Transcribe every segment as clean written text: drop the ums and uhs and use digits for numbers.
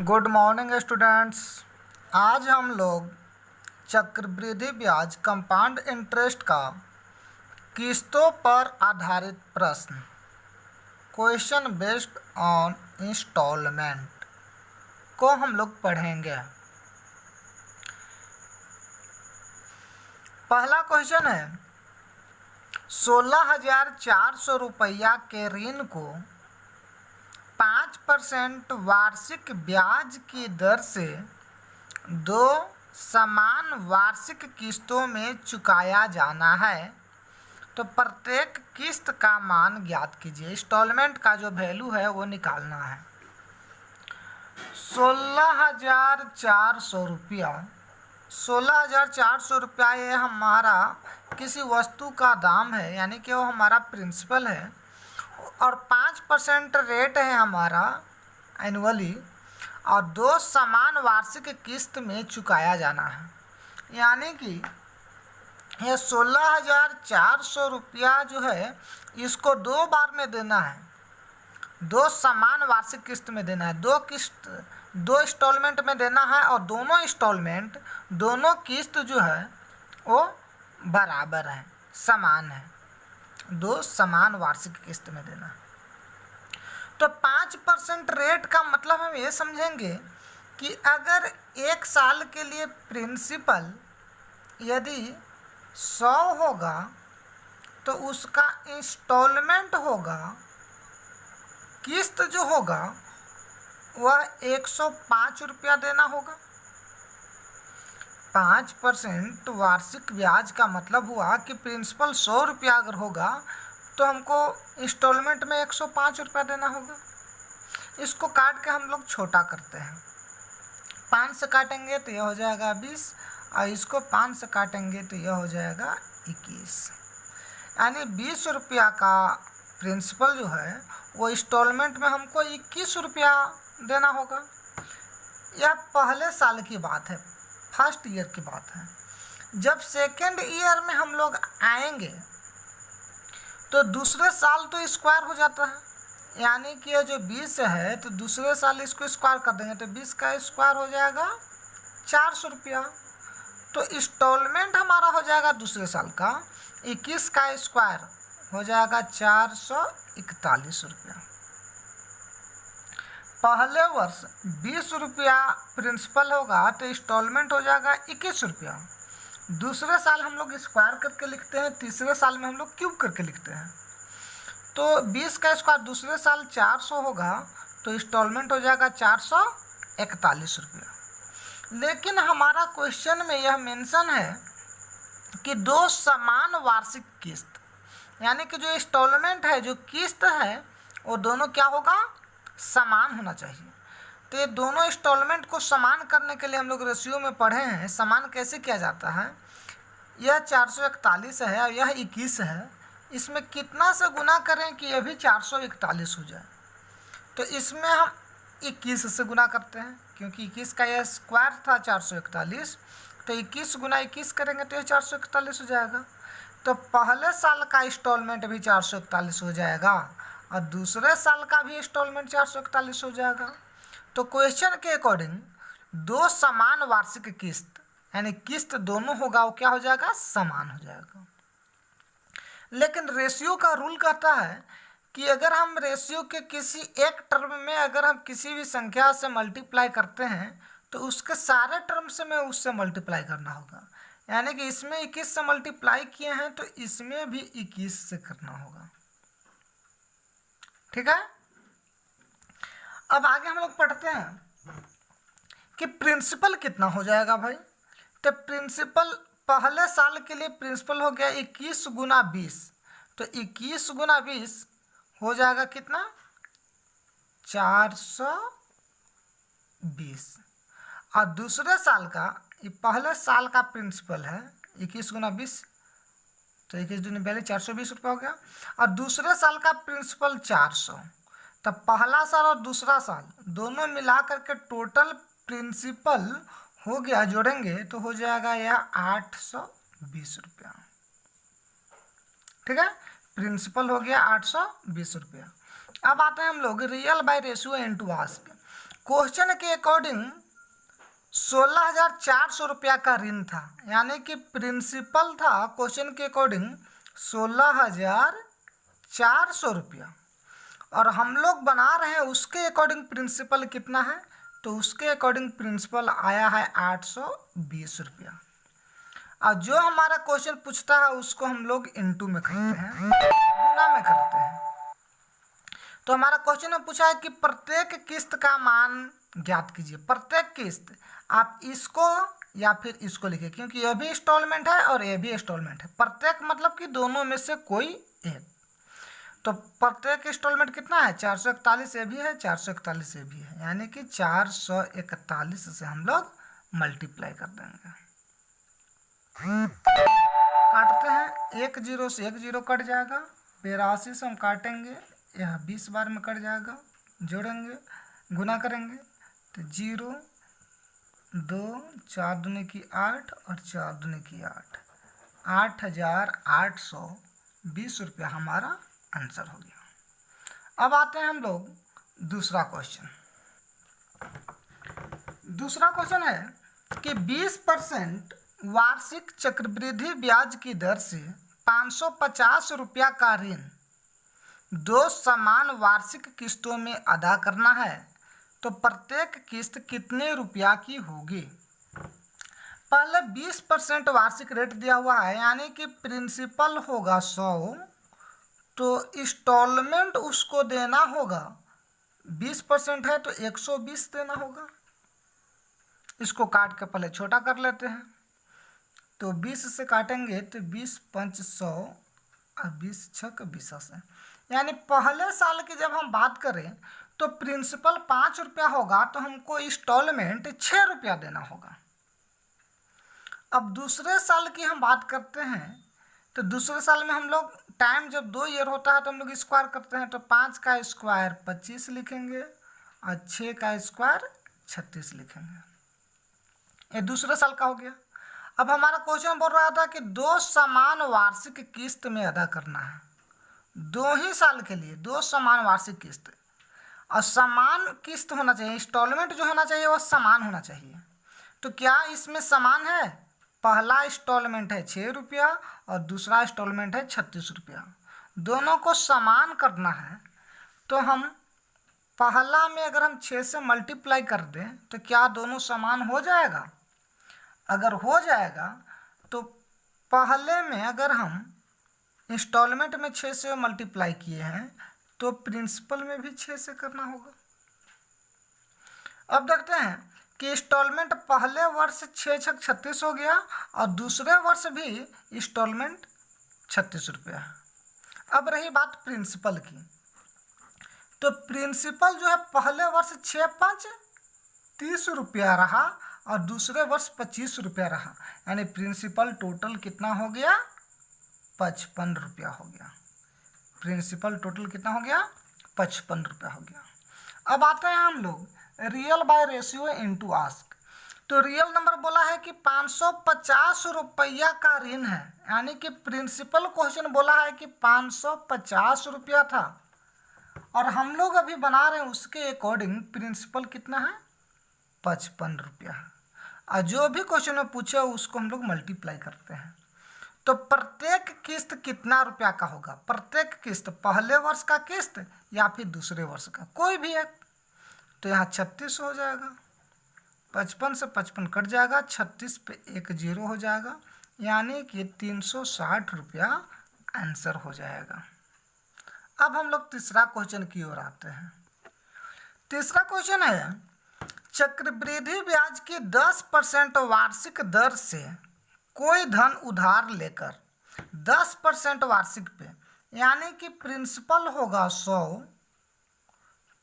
Good morning students. आज हम लोग चक्रवृद्धि ब्याज कंपाउंड इंटरेस्ट का किस्तों पर आधारित प्रश्न क्वेश्चन बेस्ड ऑन इंस्टॉलमेंट को हम लोग पढ़ेंगे। पहला क्वेश्चन है 16,400 रुपया के ऋण को 5% वार्षिक ब्याज की दर से 2 समान वार्षिक किस्तों में चुकाया जाना है, तो प्रत्येक किस्त का मान ज्ञात कीजिए। इंस्टॉलमेंट का जो वैल्यू है वो निकालना है। 16,400 रुपया 16,400 रुपया ये हमारा किसी वस्तु का दाम है, यानी कि वो हमारा प्रिंसिपल है, और 5% रेट है हमारा एनुअली, और 2 समान वार्षिक किस्त में चुकाया जाना है। यानी कि ये 16,400 रुपया जो है इसको 2 बार में देना है, 2 समान वार्षिक किस्त में देना है, 2 इंस्टॉलमेंट में देना है, और दोनों किस्त जो है वो बराबर है, समान है, 2 समान वार्षिक किस्त में देना है। तो 5% रेट का मतलब हम ये समझेंगे कि अगर 1 साल के लिए प्रिंसिपल यदि 100 होगा तो उसका इंस्टॉलमेंट होगा, किस्त जो होगा वह 105 रुपया देना होगा। 5% वार्षिक ब्याज का मतलब हुआ कि प्रिंसिपल 100 रुपया अगर होगा तो हमको इंस्टॉलमेंट में 105 रुपया देना होगा। इसको काट के हम लोग छोटा करते हैं, 5 से काटेंगे तो यह हो जाएगा 20, और इसको 5 से काटेंगे तो यह हो जाएगा 21। यानी 20 रुपया का प्रिंसिपल जो है वो इंस्टॉलमेंट में हमको 21 रुपया देना होगा। यह पहले साल की बात है, फर्स्ट ईयर की बात है। जब सेकेंड ईयर में हम लोग आएंगे तो दूसरे साल तो स्क्वायर हो जाता है, यानी कि ये जो 20 है तो दूसरे साल इसको स्क्वायर कर देंगे तो 20 का स्क्वायर हो जाएगा 400 रुपया। तो इंस्टॉलमेंट हमारा हो जाएगा दूसरे साल का 21 का स्क्वायर हो जाएगा 441 रुपया। पहले वर्ष 20 रुपया प्रिंसिपल होगा तो इंस्टॉलमेंट हो जाएगा 21 रुपया। दूसरे साल हम लोग स्क्वायर करके लिखते हैं, तीसरे साल में हम लोग क्यूब करके लिखते हैं। तो 20 का स्क्वायर दूसरे साल 400 होगा तो इंस्टॉलमेंट हो जाएगा 441 रुपया। लेकिन हमारा क्वेश्चन में यह मेंशन है कि 2 समान वार्षिक किस्त, यानी कि जो इंस्टॉलमेंट है, जो किस्त है, वो दोनों क्या होगा, समान होना चाहिए। तो ये दोनों इंस्टॉलमेंट को समान करने के लिए हम लोग रेशियो में पढ़े हैं। समान कैसे किया जाता है, यह 441 है और यह 21 है, इसमें कितना से गुना करें कि यह भी 441 हो जाए। तो इसमें हम 21 से गुना करते हैं, क्योंकि 21 का यह स्क्वायर था 441, तो 21 गुना 21 करेंगे तो यह 441 हो जाएगा। तो पहले साल का इंस्टॉलमेंट भी 441 हो जाएगा और दूसरे साल का भी इंस्टॉलमेंट 441 हो जाएगा। तो क्वेश्चन के अकॉर्डिंग 2 समान वार्षिक किस्त, यानी किस्त दोनों होगा, वो क्या हो जाएगा, समान हो जाएगा। लेकिन रेशियो का रूल कहता है कि अगर हम रेशियो के किसी एक टर्म में अगर हम किसी भी संख्या से मल्टीप्लाई करते हैं तो उसके सारे टर्म से में उससे मल्टीप्लाई करना होगा। यानी कि इसमें 21 से मल्टीप्लाई किए हैं तो इसमें भी 21 से करना होगा। ठीक है, अब आगे हम लोग पढ़ते हैं कि प्रिंसिपल कितना हो जाएगा भाई। तो प्रिंसिपल पहले साल के लिए प्रिंसिपल हो गया 21 गुना 20, तो 21 गुना 20 हो जाएगा कितना, 420। और दूसरे साल का, ये पहले साल का प्रिंसिपल है 21 गुना 20, तो 21 दूनी पहले 420 रुपया हो गया। और दूसरे साल का प्रिंसिपल 400, तब पहला साल और दूसरा साल दोनों मिला करके टोटल प्रिंसिपल हो गया, जोड़ेंगे तो हो जाएगा यह 820 रुपया। ठीक है, प्रिंसिपल हो गया 820 रुपया। अब आते हैं हम लोग real bye ratio into ask. Question के अकॉर्डिंग 16,400 रुपया का ऋण था, यानी कि प्रिंसिपल था क्वेश्चन के अकॉर्डिंग 16,400 रुपया, और हम लोग बना रहे हैं उसके अकॉर्डिंग प्रिंसिपल कितना है, तो उसके अकॉर्डिंग प्रिंसिपल आया है 820 रुपया। और जो हमारा क्वेश्चन पूछता है उसको हम लोग इनटू में करते हैं, गुना में करते हैं। तो हमारा क्वेश्चन में पूछा है कि प्रत्येक किस्त का मान ज्ञात कीजिए। प्रत्येक किस्त आप इसको या फिर इसको लिखिए, क्योंकि यह भी इंस्टॉलमेंट है और यह भी इंस्टॉलमेंट है। प्रत्येक मतलब कि दोनों में से कोई एक। तो प्रत्येक इंस्टॉलमेंट कितना है, 441 ये भी है, 441 ये भी है, यानी कि 441 से हम लोग मल्टीप्लाई कर देंगे। काटते हैं, 1 0 से 1 0 कट जाएगा, 82 से हम काटेंगे, यह 20 बार में कट जाएगा, जोड़ेंगे, गुना करेंगे तो 0 2 4 दूनी की 8 और 4 दूनी की 8, 8,820 रुपया हमारा आंसर हो गया। अब आते हैं हम लोग दूसरा क्वेश्चन। दूसरा क्वेश्चन है कि 20% वार्षिक चक्रवृद्धि ब्याज की दर से 550 रुपया का ऋण 2 समान वार्षिक किस्तों में अदा करना है, तो प्रत्येक किस्त कितने रुपया की होगी। पहले 20% वार्षिक रेट दिया हुआ है, यानी कि प्रिंसिपल होगा 100, तो इंस्टॉलमेंट उसको देना होगा, 20% है तो 120 देना होगा। इसको काट के पहले छोटा कर लेते हैं, तो 20 से काटेंगे तो 20 5 100 और 20 6 20 से, यानी पहले साल की जब हम बात करें तो प्रिंसिपल 5 रुपया होगा, तो हमको इंस्टॉलमेंट 6 रुपया देना होगा। अब दूसरे साल की हम बात करते हैं, तो दूसरे साल में हम लोग टाइम जब 2 ईयर होता है तो हम लोग स्क्वायर करते हैं, तो 5 का स्क्वायर 25 लिखेंगे और 6 का स्क्वायर 36 लिखेंगे। ये दूसरे साल का हो गया। अब हमारा क्वेश्चन बोल रहा था कि 2 समान वार्षिक किस्त में अदा करना है, 2 ही साल के लिए 2 समान वार्षिक किस्त, और समान किस्त होना चाहिए, इंस्टॉलमेंट जो होना चाहिए वह समान होना चाहिए। तो क्या इसमें समान है, पहला इंस्टॉलमेंट है 6 रुपया और दूसरा इंस्टॉलमेंट है 36 रुपया, दोनों को समान करना है। तो हम पहला में अगर हम 6 से मल्टीप्लाई कर दें तो क्या दोनों समान हो जाएगा। अगर हो जाएगा तो पहले में अगर हम इंस्टॉलमेंट में 6 से मल्टीप्लाई किए हैं तो प्रिंसिपल में भी 6 से करना होगा। अब देखते हैं कि इंस्टॉलमेंट पहले वर्ष 6 6 36 हो गया और दूसरे वर्ष भी इंस्टॉलमेंट 36 रुपया है। अब रही बात प्रिंसिपल की, तो प्रिंसिपल जो है पहले वर्ष 6 5 30 रुपया रहा और दूसरे वर्ष 25 रुपया रहा, यानी प्रिंसिपल टोटल कितना हो गया, 55 रुपया हो गया। प्रिंसिपल टोटल कितना हो गया, 55 रुपया हो गया। अब आते हैं हम लोग real bye ratio into ask. तो रियल नंबर बोला है कि 550 रुपया का ऋण है, यानी कि प्रिंसिपल क्वेश्चन बोला है कि 550 रुपया था, और हम लोग अभी बना रहे हैं उसके अकॉर्डिंग प्रिंसिपल कितना है, 55 रुपया है। और जो भी क्वेश्चन में पूछे उसको हम लोग मल्टीप्लाई करते हैं। तो प्रत्येक किस्त कितना रुपया का होगा, प्रत्येक किस्त पहले वर्ष का किस्त या फिर दूसरे वर्ष का, कोई भी एक, तो यहाँ 36 हो जाएगा, 55 से 55 कट जाएगा, 36 पे 1 0 हो जाएगा, यानी कि 360 रुपया आंसर हो जाएगा। अब हम लोग तीसरा क्वेश्चन की ओर आते हैं। तीसरा क्वेश्चन है चक्रवृद्धि ब्याज की 10% वार्षिक दर से कोई धन उधार लेकर 10% वार्षिक पे, यानी कि प्रिंसिपल होगा 100,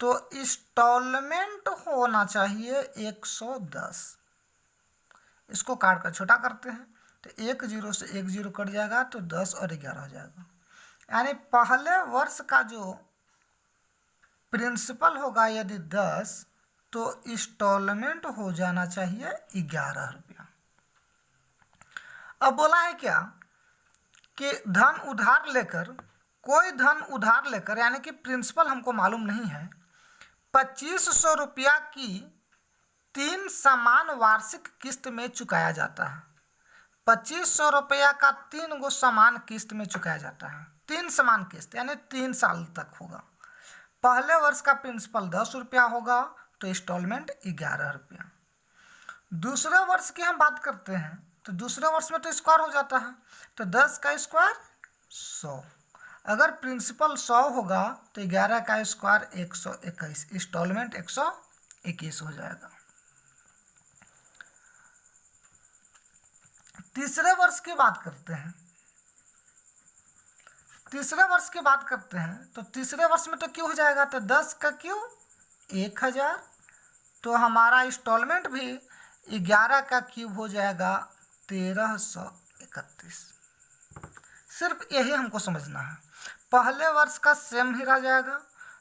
तो इंस्टॉलमेंट होना चाहिए 110। इसको काट कर छोटा करते हैं तो 1 0 से 1 0 कट जाएगा, तो 10 और 11 हो जाएगा, यानी पहले वर्ष का जो प्रिंसिपल होगा यदि 10, तो इंस्टॉलमेंट हो जाना चाहिए 11 रुपया। अब बोला है क्या कि धन उधार लेकर, कोई धन उधार लेकर, यानी कि प्रिंसिपल हमको मालूम नहीं है, 2500 रुपया की 3 समान वार्षिक किस्त में चुकाया जाता है। 2500 रुपया का 3 गो समान किस्त में चुकाया जाता है। 3 समान किस्त यानी 3 साल तक होगा। पहले वर्ष का प्रिंसिपल 10 रुपया होगा तो इंस्टॉलमेंट 11 रुपया। दूसरे वर्ष की हम बात करते हैं तो दूसरे वर्ष में तो स्क्वायर हो जाता है, तो 10 का स्क्वायर 100। अगर प्रिंसिपल 100 होगा तो 11 का स्क्वायर 121, इंस्टॉलमेंट 121 हो जाएगा। तीसरे वर्ष की बात करते हैं। तीसरे वर्ष की बात करते हैं तो तीसरे वर्ष में तो क्यों हो जाएगा, तो 10 का क्यों 1000, तो हमारा इंस्टॉलमेंट भी 11 का क्यूब हो जाएगा 1331। सिर्फ यही हमको समझना है। पहले वर्ष का सेम ही रह जाएगा,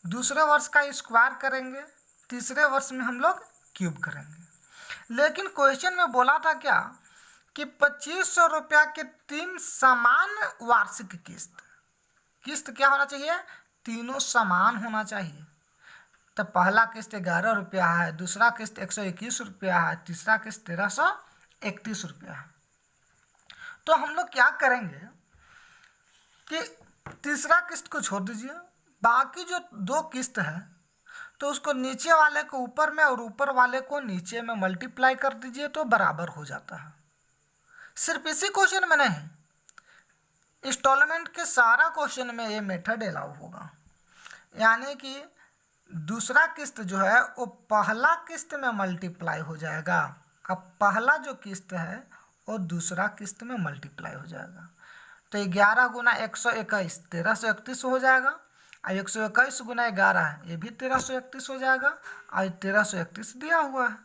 दूसरे वर्ष का स्क्वायर करेंगे, तीसरे वर्ष में हम लोग क्यूब करेंगे। लेकिन क्वेश्चन में बोला था क्या कि 2500 रुपया के 3 समान वार्षिक किस्त क्या होना चाहिए, तीनों समान होना चाहिए। तो पहला किस्त 11 रुपया है, दूसरा किस्त 121 रुपया है, तीसरा किस्त 1331 रुपया है। तो हम लोग क्या करेंगे कि तीसरा किस्त को छोड़ दीजिए, बाकी जो 2 किस्त है तो उसको नीचे वाले को ऊपर में और ऊपर वाले को नीचे में मल्टीप्लाई कर दीजिए तो बराबर हो जाता है। सिर्फ इसी क्वेश्चन में नहीं, इंस्टॉलमेंट के सारा क्वेश्चन में ये मेथड अलाउ होगा। यानी कि दूसरा किस्त जो है वो पहला किस्त में मल्टीप्लाई हो जाएगा। अब पहला जो किस्त है वो दूसरा किस्त में मल्टीप्लाई हो जाएगा। तो 11 गुना 121 1331 हो जाएगा, और 121 गुना 11 ये भी 1331 हो जाएगा, और 1331 दिया हुआ है।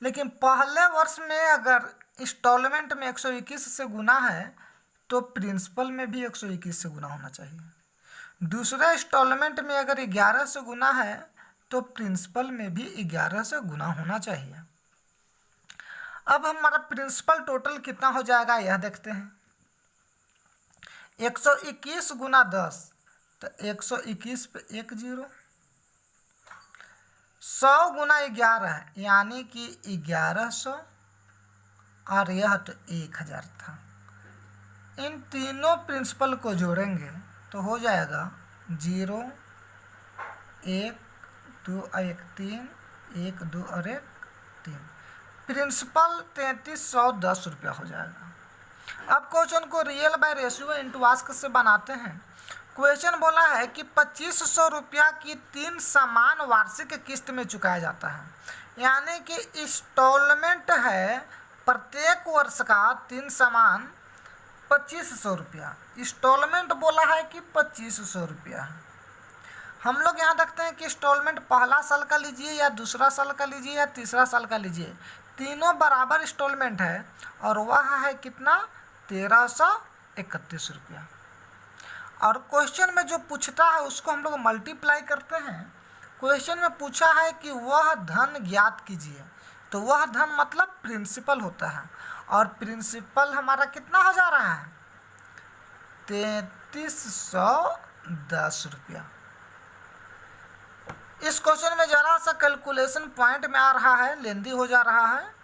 लेकिन पहले वर्ष में अगर इंस्टॉलमेंट में 121 से गुना है तो प्रिंसिपल में भी 121 से गुना होना चाहिए। दूसरे इंस्टॉलमेंट में अगर 11 से गुना है तो प्रिंसिपल में भी 11 से गुना होना चाहिए। अब हमारा प्रिंसिपल टोटल कितना हो जाएगा यह देखते हैं। 121 गुना 10 तो 121 पे 1 0, 100 गुना 11 यानी कि 1100, और यह तो 1000 था। इन तीनों प्रिंसिपल को जोड़ेंगे तो हो जाएगा 0 1 2 और 1 3, 1 2 और 1 3। प्रिंसिपल 3310 रुपया हो जाएगा। अब क्वेश्चन को real bye ratio into ask से बनाते हैं। क्वेश्चन बोला है कि 2500 रुपया की 3 समान वार्षिक किस्त में चुकाया जाता है। यानी कि इंस्टॉलमेंट है प्रत्येक वर्ष का 3 समान 2500 रुपया। इंस्टॉलमेंट बोला है कि 2500 रुपया है। हम लोग यहाँ देखते हैं कि इंस्टॉलमेंट पहला साल का लीजिए या दूसरा साल का लीजिए या तीसरा साल का लीजिए, तीनों बराबर इंस्टॉलमेंट है, और वह है कितना 1331 रुपया। और क्वेश्चन में जो पूछता है उसको हम लोग मल्टीप्लाई करते हैं। क्वेश्चन में पूछा है कि वह धन ज्ञात कीजिए, तो वह धन मतलब प्रिंसिपल होता है, और प्रिंसिपल हमारा कितना हो जा रहा है 3310 रुपया। इस क्वेश्चन में जरा सा कैलकुलेशन पॉइंट में आ रहा है, लेंदी हो जा रहा है,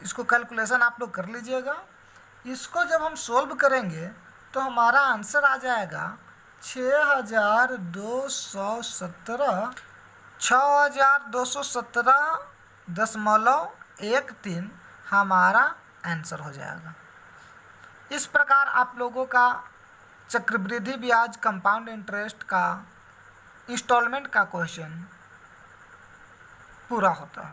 इसको कैलकुलेशन आप लोग कर लीजिएगा। इसको जब हम सोल्व करेंगे तो हमारा आंसर आ जाएगा 6217.13 हमारा आंसर हो जाएगा। इस प्रकार आप लोगों का चक्रवृद्धि ब्याज कंपाउंड इंटरेस्ट का इंस्टॉलमेंट का क्वेश्चन पूरा होता है।